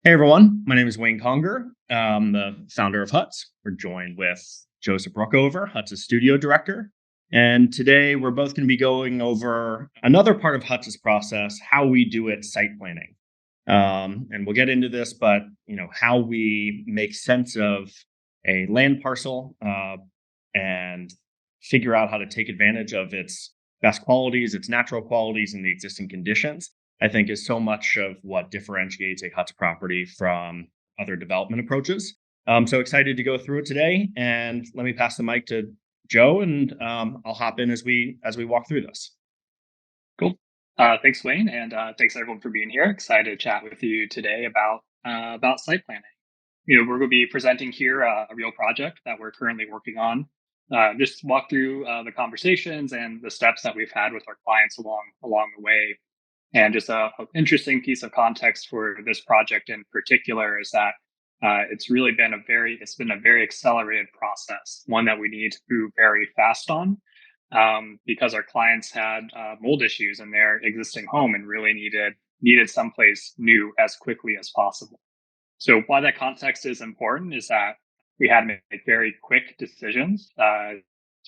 Hey everyone, my name is Wayne Congar. I'm the founder of Huts. We're joined with Joseph Brookover, Huts' studio director. And today we're both going to be going over another part of Huts' process, how we do it site planning. And we'll get into this, but how we make sense of a land parcel and figure out how to take advantage of its best qualities, its natural qualities, and the existing conditions, I think is so much of what differentiates a Huts property from other development approaches. So excited to go through it today, and let me pass the mic to Joe, and I'll hop in as we walk through this. Cool. Thanks, Wayne, and thanks everyone for being here. Excited to chat with you today about site planning. We're going to be presenting here a real project that we're currently working on. Just walk through the conversations and the steps that we've had with our clients along the way. And just a interesting piece of context for this project in particular is that it's really been a very accelerated process, one that we need to move very fast on because our clients had mold issues in their existing home and really needed someplace new as quickly as possible. So why that context is important is that we had to make very quick decisions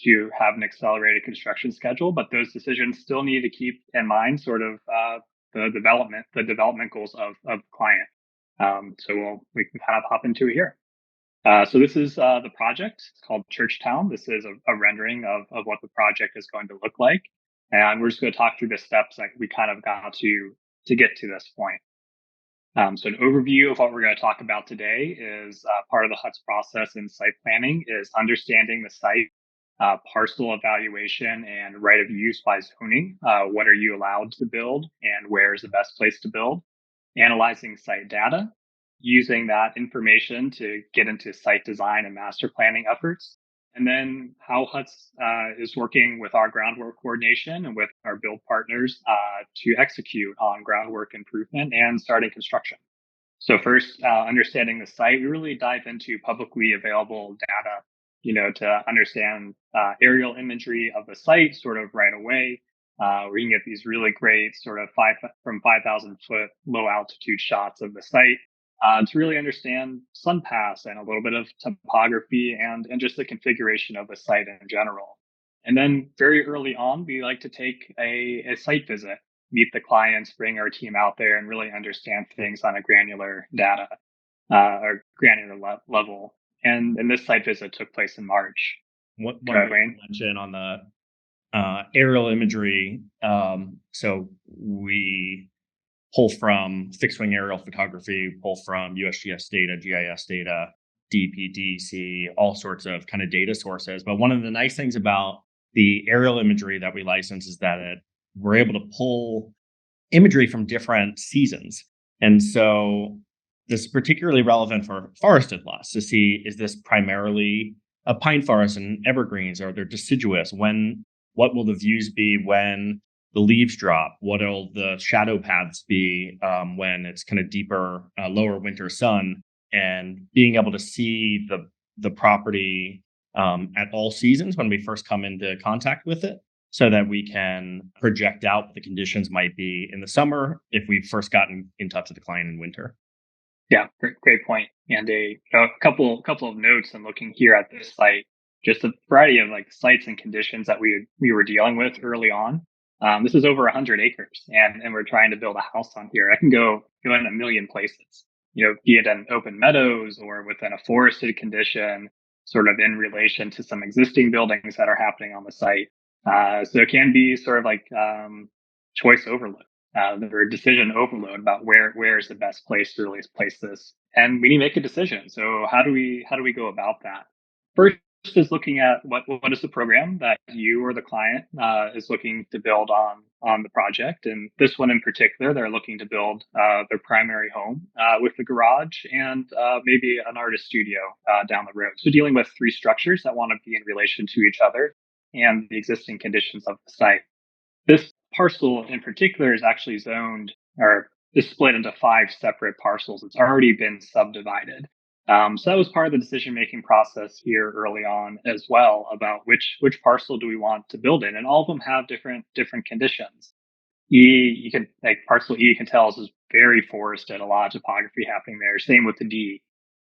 to have an accelerated construction schedule, but those decisions still need to keep in mind sort of the development goals of the client. We can kind of hop into it here. So this is the project. It's called Churchtown. This is a rendering of what the project is going to look like. And we're just going to talk through the steps that we kind of got to get to this point. So an overview of what we're going to talk about today is part of the Huts process in site planning is understanding the site, parcel evaluation, and right of use by zoning. What are you allowed to build and where is the best place to build? Analyzing site data, using that information to get into site design and master planning efforts. And then how Huts is working with our groundwork coordination and with our build partners to execute on groundwork improvement and starting construction. So first, understanding the site, we really dive into publicly available data, to understand aerial imagery of the site sort of right away. Where you can get these really great sort of 5,000 foot low altitude shots of the site to really understand sun pass and a little bit of topography and just the configuration of the site in general. And then very early on, we like to take a site visit, meet the clients, bring our team out there and really understand things on a granular level. And this site visit took place in March. What you mentioned on the aerial imagery. So we pull from fixed wing aerial photography, pull from USGS data, GIS data, DPDC, all sorts of kind of data sources. But one of the nice things about the aerial imagery that we license is that we're able to pull imagery from different seasons. And so this is particularly relevant for forested lots to see, is this primarily a pine forest and evergreens? Are they deciduous? What will the views be when the leaves drop? What will the shadow paths be when it's kind of deeper, lower winter sun? And being able to see the property at all seasons when we first come into contact with it, so that we can project out what the conditions might be in the summer if we've first gotten in touch with the client in winter. Yeah, great point. And a couple of notes and looking here at this site, just a variety of like sites and conditions that we were dealing with early on. This is over 100 acres, and we're trying to build a house on here. I can go in a million places, be it in open meadows or within a forested condition, sort of in relation to some existing buildings that are happening on the site. So it can be sort of like choice overload, or decision overload about where is the best place to really place this, and we need to make a decision. So how do we go about that? First is looking at what is the program that you or the client is looking to build on the project. And this one in particular, they're looking to build their primary home with the garage and maybe an artist studio down the road. So dealing with three structures that want to be in relation to each other and the existing conditions of the site. This parcel in particular is actually zoned or is split into 5 separate parcels. It's already been subdivided. So that was part of the decision-making process here early on as well about which parcel do we want to build in, and all of them have different conditions. Parcel E, you can tell is very forested, a lot of topography happening there. Same with the D.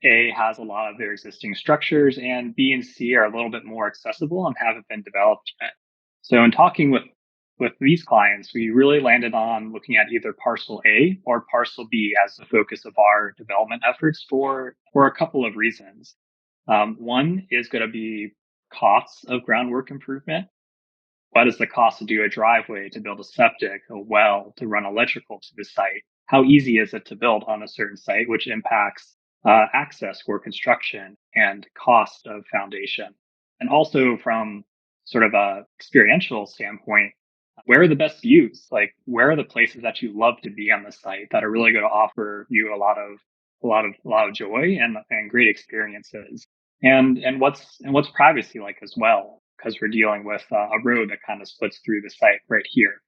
A has a lot of their existing structures, and B and C are a little bit more accessible and haven't been developed yet. So, in talking with these clients, we really landed on looking at either parcel A or parcel B as the focus of our development efforts for a couple of reasons. One is going to be costs of groundwork improvement. What is the cost to do a driveway, to build a septic, a well, to run electrical to the site? How easy is it to build on a certain site, which impacts access for construction and cost of foundation? And also from sort of a experiential standpoint, where are the best views? Like, where are the places that you love to be on the site that are really going to offer you a lot of joy and great experiences? And what's privacy like as well? Because we're dealing with a road that kind of splits through the site right here.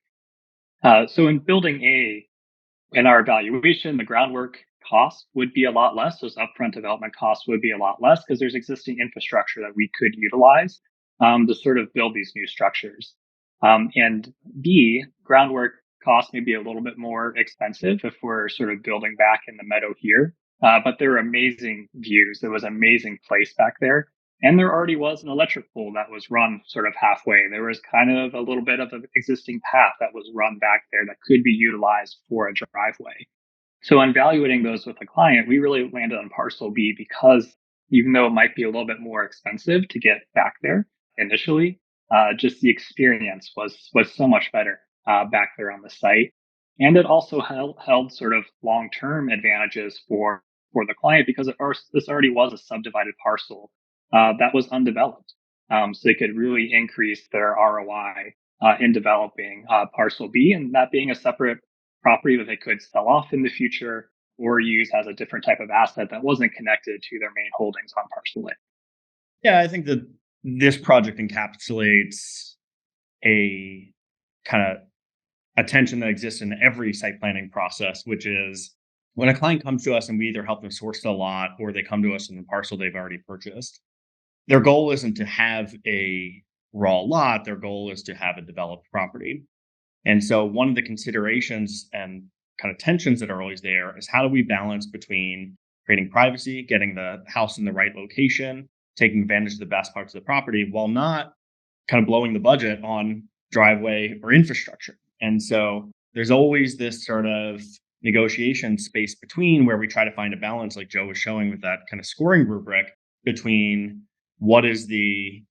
So in building A, in our evaluation, the groundwork cost would be a lot less. Those upfront development costs would be a lot less because there's existing infrastructure that we could utilize to sort of build these new structures. And B, groundwork costs may be a little bit more expensive if we're sort of building back in the meadow here. But there were amazing views. There was amazing place back there. And there already was an electric pole that was run sort of halfway. There was kind of a little bit of an existing path that was run back there that could be utilized for a driveway. So, in evaluating those with a client, we really landed on parcel B because even though it might be a little bit more expensive to get back there initially, just the experience was so much better back there on the site, and it also held sort of long term advantages for the client because this already was a subdivided parcel that was undeveloped, so they could really increase their ROI in developing parcel B, and that being a separate property that they could sell off in the future or use as a different type of asset that wasn't connected to their main holdings on parcel A. Yeah, I think that this project encapsulates a kind of attention that exists in every site planning process, which is when a client comes to us and we either help them source the lot or they come to us in the parcel they've already purchased, their goal isn't to have a raw lot. Their goal is to have a developed property. And so one of the considerations and kind of tensions that are always there is how do we balance between creating privacy, getting the house in the right location, taking advantage of the best parts of the property while not kind of blowing the budget on driveway or infrastructure. And so there's always this sort of negotiation space between where we try to find a balance, like Joe was showing with that kind of scoring rubric between what is the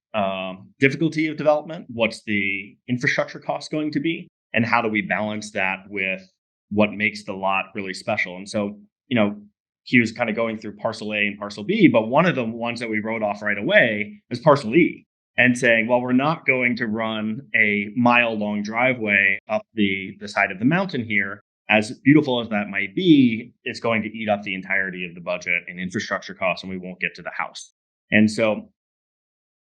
difficulty of development, what's the infrastructure cost going to be, and how do we balance that with what makes the lot really special. And so, he was kind of going through parcel A and parcel B, but one of the ones that we wrote off right away is parcel E and saying, well, we're not going to run a mile-long driveway up the side of the mountain here. As beautiful as that might be, it's going to eat up the entirety of the budget and infrastructure costs, and we won't get to the house. And so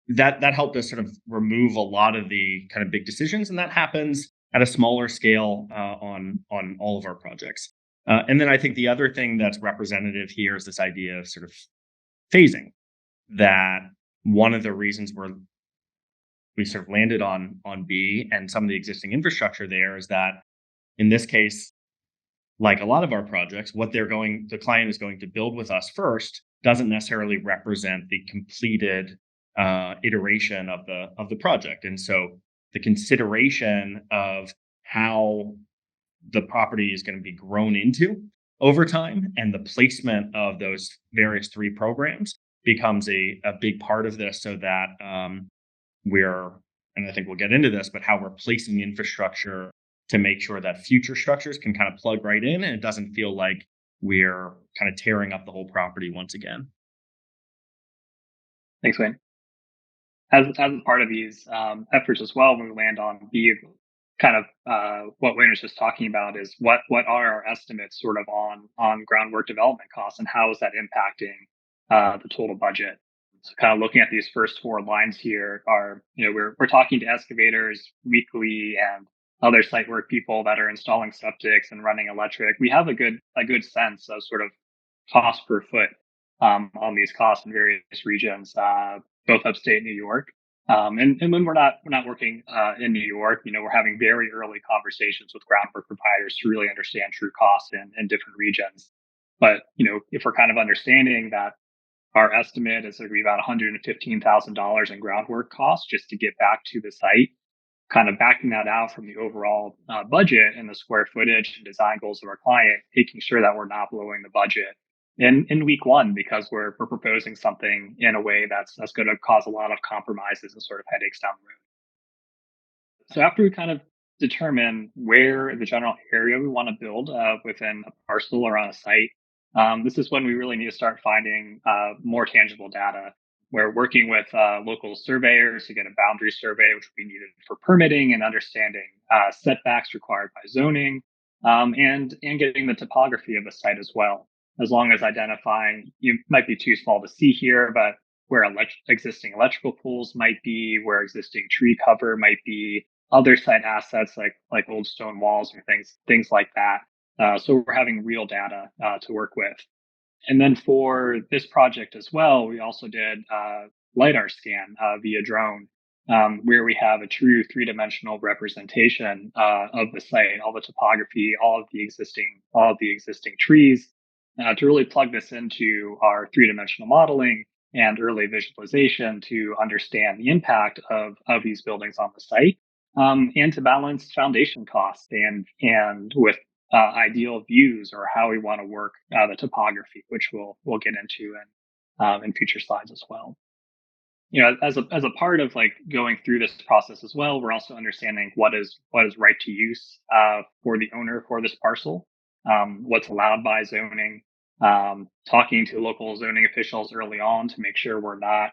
that helped us sort of remove a lot of the kind of big decisions, and that happens at a smaller scale on all of our projects. And then I think the other thing that's representative here is this idea of sort of phasing. That one of the reasons we sort of landed on B and some of the existing infrastructure there is that in this case, like a lot of our projects, what the client is going to build with us first doesn't necessarily represent the completed iteration of the project. And so the consideration of how the property is going to be grown into over time and the placement of those various three programs becomes a big part of this so that and I think we'll get into this, but how we're placing infrastructure to make sure that future structures can kind of plug right in and it doesn't feel like we're kind of tearing up the whole property once again. Thanks, Wayne. As part of these efforts as well, when we land on B, kind of what Wayne was just talking about is what are our estimates sort of on groundwork development costs and how is that impacting the total budget? So kind of looking at these first four lines here are, we're talking to excavators weekly and other site work people that are installing septics and running electric. We have a good sense of sort of cost per foot on these costs in various regions, both upstate New York. And when we're not working in New York, we're having very early conversations with groundwork providers to really understand true costs in different regions. But if we're kind of understanding that our estimate is going to be about $115,000 in groundwork costs just to get back to the site, kind of backing that out from the overall budget and the square footage and design goals of our client, making sure that we're not blowing the budget in week one because we're proposing something in a way that's going to cause a lot of compromises and sort of headaches down the road. So after we kind of determine where the general area we want to build within a parcel or on a site, this is when we really need to start finding more tangible data. We're working with local surveyors to get a boundary survey, which will be needed for permitting and understanding setbacks required by zoning, and getting the topography of the site as well. As long as identifying, you might be too small to see here, but where existing electrical poles might be, where existing tree cover might be, other site assets like old stone walls or things like that. So we're having real data to work with. And then for this project as well, we also did LiDAR scan via drone, where we have a true three-dimensional representation of the site, all the topography, all of the existing trees, to really plug this into our three-dimensional modeling and early visualization to understand the impact of these buildings on the site, and to balance foundation costs and with ideal views or how we want to work the topography, which we'll get into in future slides as well. As a part of like going through this process as well, we're also understanding what is right to use for the owner for this parcel, what's allowed by zoning, talking to local zoning officials early on to make sure we're not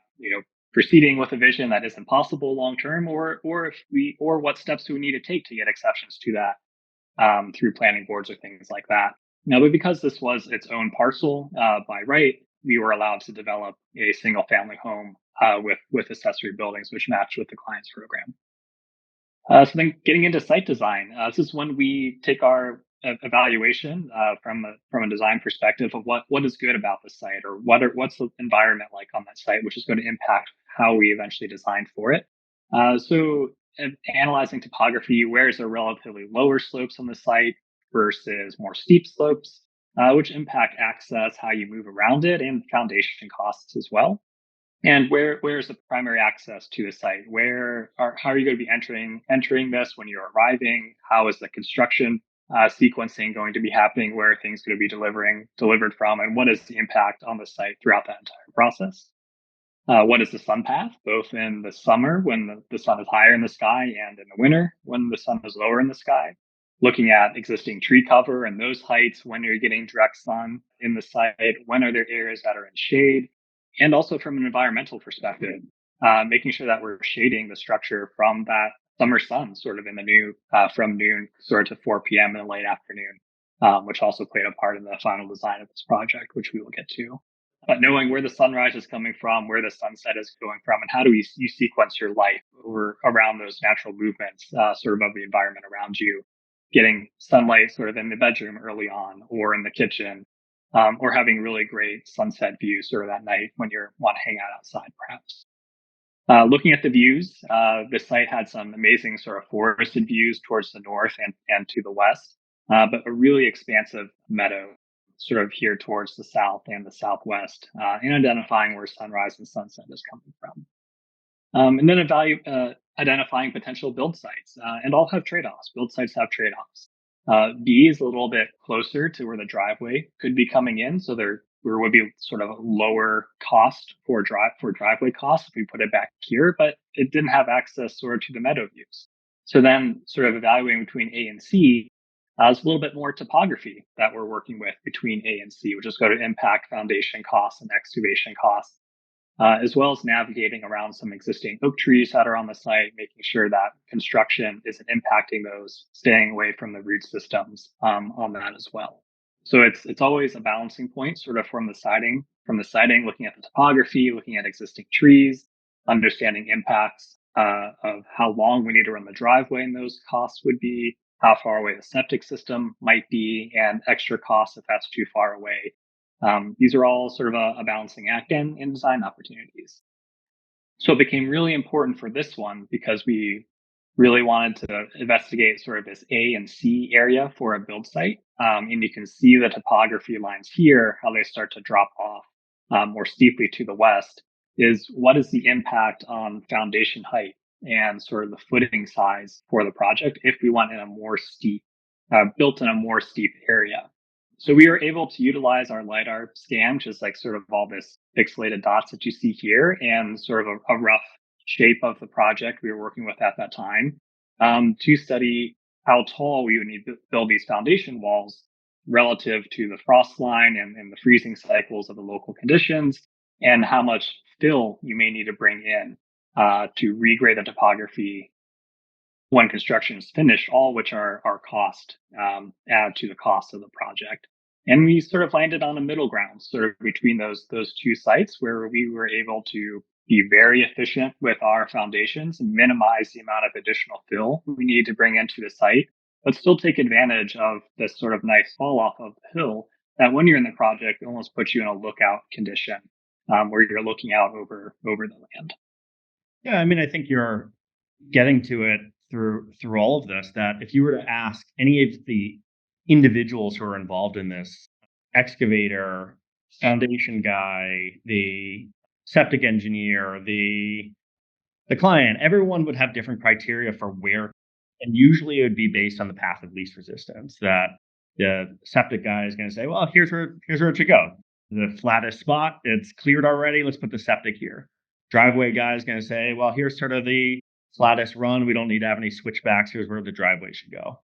proceeding with a vision that isn't possible long term, or what steps do we need to take to get exceptions to that through planning boards or things like that. Now, but because this was its own parcel by right, we were allowed to develop a single family home with accessory buildings, which matched with the client's program. So then getting into site design, this is when we take our evaluation from a design perspective of what is good about the site, or what's the environment like on that site, which is going to impact how we eventually design for it. So analyzing topography, where is there relatively lower slopes on the site versus more steep slopes, which impact access, how you move around it, and foundation costs as well. And where is the primary access to the site? How are you going to be entering this when you're arriving? How is the construction sequencing going to be happening? Where are things going to be delivered from? And what is the impact on the site throughout that entire process? What is the sun path, both in the summer when the sun is higher in the sky and in the winter when the sun is lower in the sky? Looking at existing tree cover and those heights, when you're getting direct sun in the site, when are there areas that are in shade? And also from an environmental perspective, making sure that we're shading the structure from that summer sun, sort of in the from noon sort of to 4 p.m. in the late afternoon, which also played a part in the final design of this project, which we will get to. But knowing where the sunrise is coming from, where the sunset is going from, and how do you sequence your life around those natural movements, sort of the environment around you, getting sunlight sort of in the bedroom early on or in the kitchen, or having really great sunset views sort of that night when you want to hang out outside, perhaps. Looking at the views, the site had some amazing sort of forested views towards the north and to the west, but a really expansive meadow sort of here towards the south and the southwest, and identifying where sunrise and sunset is coming from. And then identifying potential build sites, and all have trade-offs. Build sites have trade-offs. B is a little bit closer to where the driveway could be coming in, so there would be sort of a lower cost for driveway costs if we put it back here, but it didn't have access sort of to the meadow views. So then, sort of evaluating between A and C, is a little bit more topography that we're working with between A and C, which is going to impact foundation costs and excavation costs, as well as navigating around some existing oak trees that are on the site, making sure that construction isn't impacting those, staying away from the root systems on that as well. So it's always a balancing point, sort of from the siting, looking at the topography, looking at existing trees, understanding impacts of how long we need to run the driveway and those costs would be, how far away the septic system might be, and extra costs if that's too far away. These are all sort of a balancing act in design opportunities. So it became really important for this one because we really wanted to investigate sort of this A and C area for a build site. And you can see the topography lines here, how they start to drop off more steeply to the west, is what is the impact on foundation height and sort of the footing size for the project if we went in a more steep, built in a more steep area. So we were able to utilize our LiDAR scan, just like sort of all this pixelated dots that you see here, and sort of a rough shape of the project we were working with at that time, to study how tall we would need to build these foundation walls relative to the frost line and the freezing cycles of the local conditions, and how much fill you may need to bring in to regrade the topography when construction is finished, all which are cost, add to the cost of the project. And we sort of landed on a middle ground, sort of between those two sites, where we were able to be very efficient with our foundations and minimize the amount of additional fill we need to bring into the site, but still take advantage of this sort of nice fall off of the hill that when you're in the project, it almost puts you in a lookout condition, where you're looking out over the land. Yeah, I mean, I think you're getting to it through all of this, that if you were to ask any of the individuals who are involved in this, excavator, foundation guy, the septic engineer, the client, everyone would have different criteria for where, and usually it would be based on the path of least resistance. That the septic guy is going to say, well, here's where it should go. The flattest spot, it's cleared already. Let's put the septic here. Driveway guy is going to say, well, here's sort of the flattest run. We don't need to have any switchbacks. Here's where the driveway should go.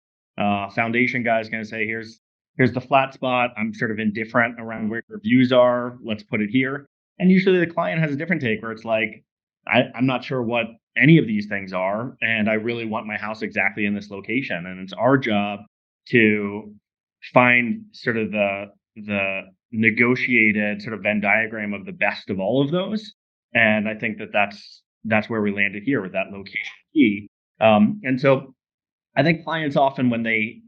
Foundation guy is going to say, here's the flat spot. I'm sort of indifferent around where your views are. Let's put it here. And usually the client has a different take where it's like, I'm not sure what any of these things are, and I really want my house exactly in this location. And it's our job to find sort of the negotiated sort of Venn diagram of the best of all of those. And I think that's where we landed here with that location key. And so I think clients often, when they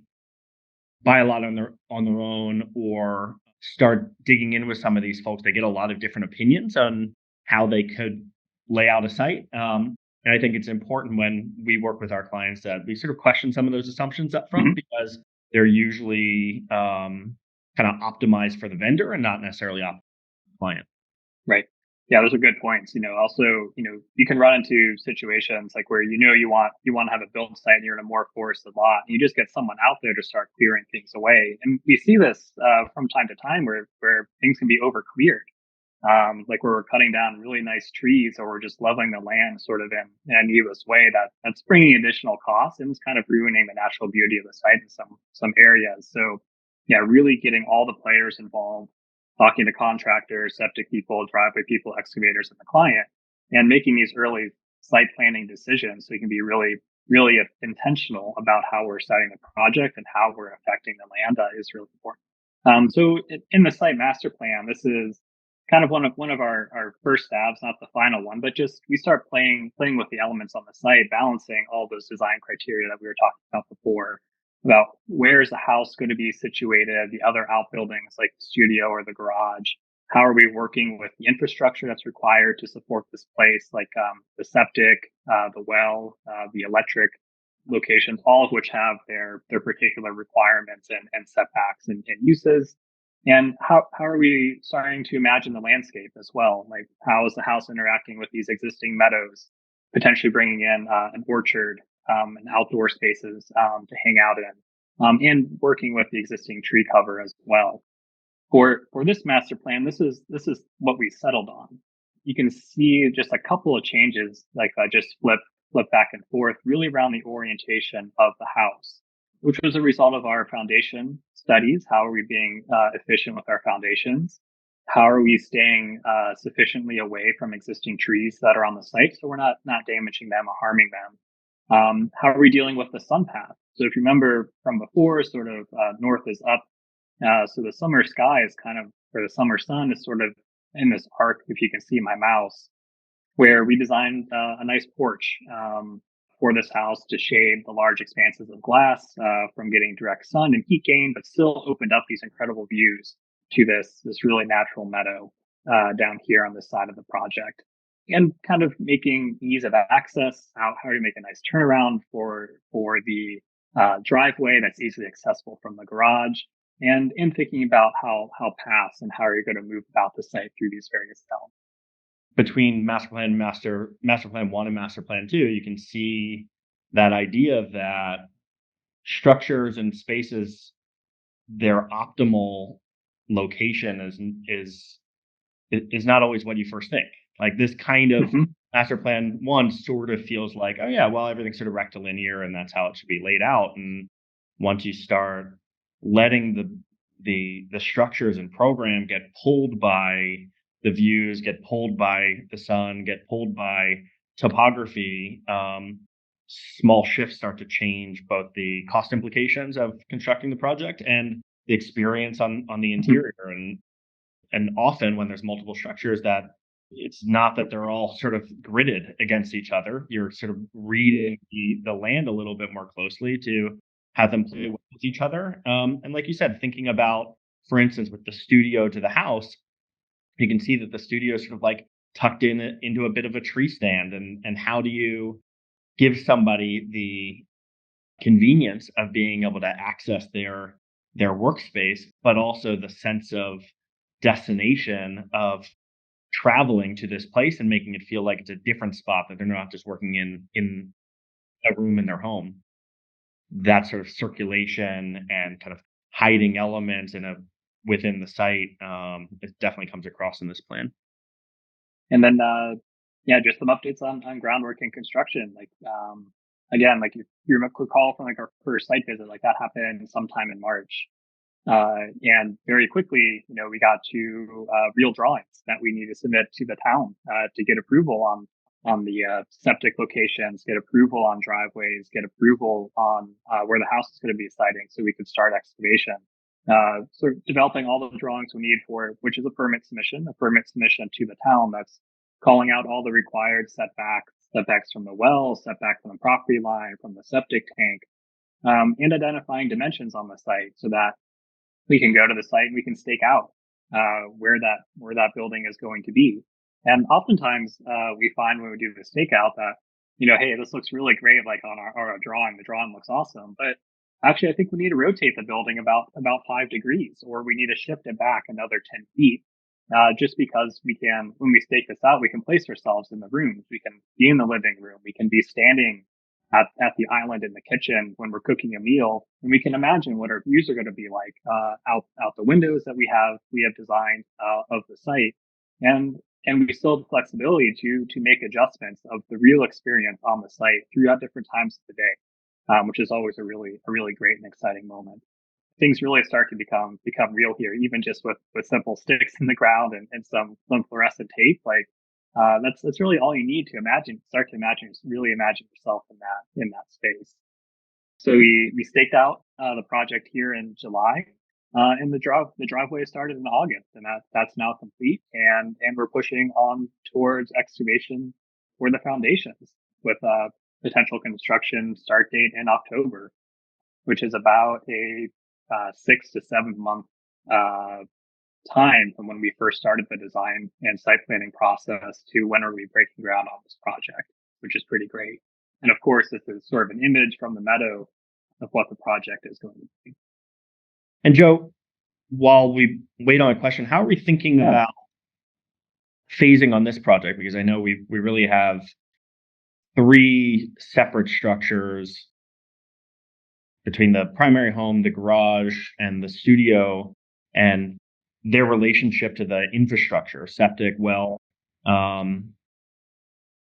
buy a lot on their own or start digging in with some of these folks, they get a lot of different opinions on how they could lay out a site. And I think it's important when we work with our clients that we sort of question some of those assumptions up front, Mhm. because they're usually kind of optimized for the vendor and not necessarily optimized for the client. Right. Yeah, those are good points. Also, you can run into situations like where you want to have a build site and you're in a more forested lot, and you just get someone out there to start clearing things away. And we see this from time to time where things can be over cleared, like where we're cutting down really nice trees or we're just leveling the land sort of in a needless way that's bringing additional costs and it's kind of ruining the natural beauty of the site in some areas. So yeah, really getting all the players involved, talking to contractors, septic people, driveway people, excavators, and the client, and making these early site planning decisions so you can be really intentional about how we're setting the project and how we're affecting the land is really important. So in the site master plan, this is kind of one of our first stabs, not the final one, but just we start playing with the elements on the site, balancing all those design criteria that we were talking about before, about where is the house going to be situated, the other outbuildings like the studio or the garage. How are we working with the infrastructure that's required to support this place, like the septic, the well, the electric locations, all of which have their particular requirements and setbacks and uses. And how are we starting to imagine the landscape as well? Like, how is the house interacting with these existing meadows, potentially bringing in an orchard and outdoor spaces to hang out in, and working with the existing tree cover as well. For this master plan, this is what we settled on. You can see just a couple of changes, like just flip back and forth, really around the orientation of the house, which was a result of our foundation studies. How are we being efficient with our foundations? How are we staying sufficiently away from existing trees that are on the site so we're not damaging them or harming them? How are we dealing with the sun path? So if you remember from before, sort of north is up, so the summer sky is kind of, or the summer sun is sort of in this arc, if you can see my mouse, where we designed a nice porch for this house to shade the large expanses of glass from getting direct sun and heat gain, but still opened up these incredible views to this really natural meadow down here on this side of the project. and kind of making ease of access. How do you make a nice turnaround for the driveway that's easily accessible from the garage, and in thinking about how paths and how are you going to move about the site through these various elements. Between master plan one and master plan two, you can see that idea that structures and spaces, their optimal location is not always what you first think. Like this kind of Hmm. master plan one sort of feels like, oh yeah, well everything's sort of rectilinear and that's how it should be laid out. And once you start letting the structures and program get pulled by the views, get pulled by the sun, get pulled by topography, small shifts start to change both the cost implications of constructing the project and the experience on the Hmm. interior. And often when there's multiple structures, that it's not that they're all sort of gridded against each other. You're sort of reading the land a little bit more closely to have them play with each other. And like you said, thinking about, for instance, with the studio to the house, you can see that the studio is sort of like tucked in into a bit of a tree stand. And how do you give somebody the convenience of being able to access their workspace, but also the sense of destination of traveling to this place and making it feel like it's a different spot, that they're not just working in a room in their home. That sort of circulation and kind of hiding elements in a within the site, it definitely comes across in this plan. And then, yeah, just some updates on groundwork and construction. Like, again, like if you recall from like our first site visit, like that happened sometime in March. And very quickly, we got to real drawings that we need to submit to the town to get approval on the septic locations, get approval on driveways, get approval on where the house is going to be siting, so we could start excavation. So developing all the drawings we need for which is a permit submission to the town that's calling out all the required setbacks from the well, setback from the property line, from the septic tank, and identifying dimensions on the site so that we can go to the site and we can stake out where that building is going to be. And oftentimes we find when we do the stakeout that hey, this looks really great, like on our drawing. The drawing looks awesome, but actually, I think we need to rotate the building about 5 degrees, or we need to shift it back another 10 feet. Just because we can, when we stake this out, we can place ourselves in the rooms. We can be in the living room. We can be standing at the island in the kitchen when we're cooking a meal, and we can imagine what our views are going to be like out the windows that we have designed of the site, and we still have the flexibility to make adjustments of the real experience on the site throughout different times of the day, which is always a really great and exciting moment. Things really start to become real here, even just with simple sticks in the ground and some fluorescent tape. Like that's really all you need to imagine. Start to imagine, really imagine yourself in that space. So we staked out the project here in July, and the driveway started in August, and that's now complete. And we're pushing on towards excavation for the foundations with potential construction start date in October, which is about a 6 to 7 month uh, time from when we first started the design and site planning process to when are we breaking ground on this project, which is pretty great. And of course, this is sort of an image from the meadow of what the project is going to be. And Joe, while we wait on a question, how are we thinking about phasing on this project? Because I know we really have three separate structures between the primary home, the garage, and the studio, and their relationship to the infrastructure, septic, well. Um,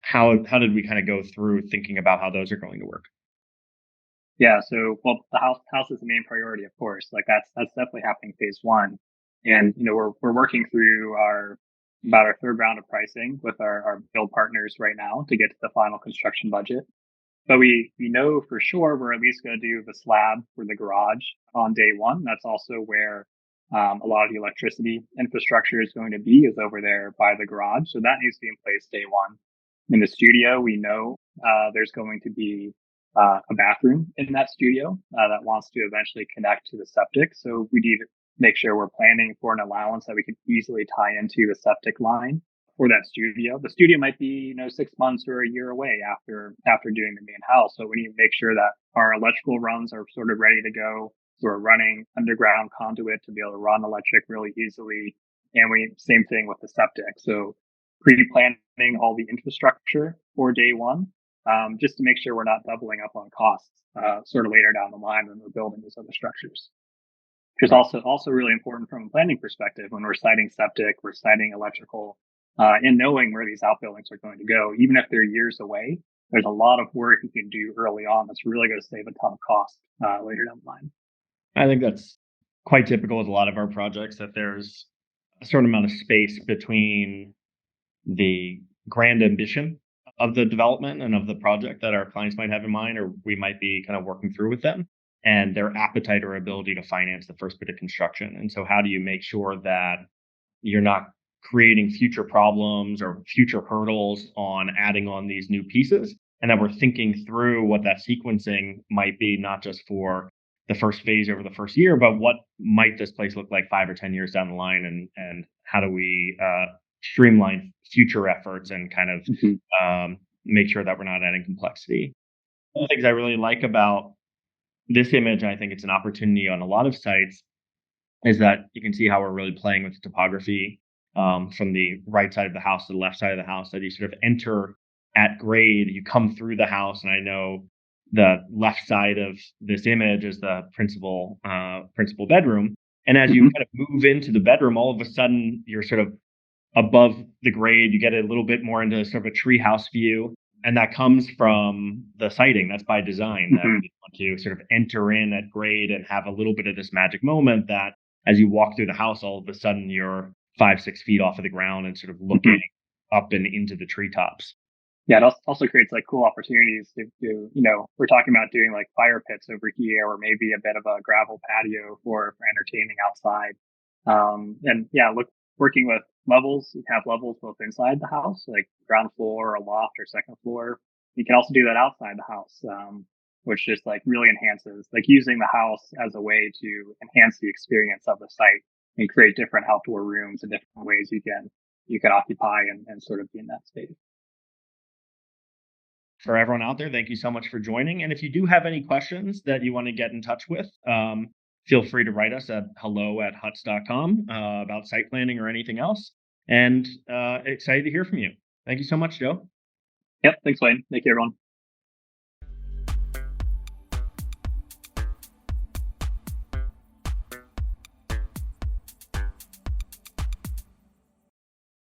how did we kind of go through thinking about how those are going to work? Yeah. So, well, the house is the main priority, of course. Like that's definitely happening phase one, and we're working through our third round of pricing with our build partners right now to get to the final construction budget. But we know for sure we're at least going to do the slab for the garage on day one. That's also where a lot of the electricity infrastructure is going to be, is over there by the garage. So that needs to be in place day one. In the studio, we know there's going to be a bathroom in that studio that wants to eventually connect to the septic. So we need to make sure we're planning for an allowance that we can easily tie into the septic line or that studio. The studio might be 6 months or a year away after doing the main house. So we need to make sure that our electrical runs are sort of ready to go. So we're running underground conduit to be able to run electric really easily. And we same thing with the septic. So pre-planning all the infrastructure for day one, just to make sure we're not doubling up on costs sort of later down the line when we're building these other structures. Which is Right. also really important from a planning perspective when we're siting septic, we're siting electrical, and knowing where these outbuildings are going to go, even if they're years away. There's a lot of work you can do early on that's really going to save a ton of cost later down the line. I think that's quite typical with a lot of our projects that there's a certain amount of space between the grand ambition of the development and of the project that our clients might have in mind, or we might be kind of working through with them, and their appetite or ability to finance the first bit of construction. And so, how do you make sure that you're not creating future problems or future hurdles on adding on these new pieces, and that we're thinking through what that sequencing might be, not just for the first phase over the first year, but what might this place look like 5 or 10 years down the line, and how do we streamline future efforts and kind of Mhm. make sure that we're not adding complexity. One of the things I really like about this image, and I think it's an opportunity on a lot of sites, is that you can see how we're really playing with the topography, from the right side of the house to the left side of the house. That you sort of enter at grade, you come through the house, and I know the left side of this image is the principal bedroom. And as you Mhm. kind of move into the bedroom, all of a sudden you're sort of above the grade. You get a little bit more into sort of a treehouse view, and that comes from the siting. That's by design that Mhm. we want to sort of enter in at grade and have a little bit of this magic moment that as you walk through the house, all of a sudden you're 5, 6 feet off of the ground and sort of looking Mhm. up and into the treetops. Yeah, it also creates like cool opportunities to do, we're talking about doing like fire pits over here, or maybe a bit of a gravel patio for entertaining outside. And yeah, working with levels, you have levels both inside the house, like ground floor, or loft, or second floor. You can also do that outside the house, which just like really enhances, like using the house as a way to enhance the experience of the site and create different outdoor rooms and different ways you can occupy and sort of be in that space. For everyone out there, thank you so much for joining. And if you do have any questions that you want to get in touch with, feel free to write us at hello@huts.com about site planning or anything else. And excited to hear from you. Thank you so much, Joe. Yep. Thanks, Wayne. Thank you, everyone.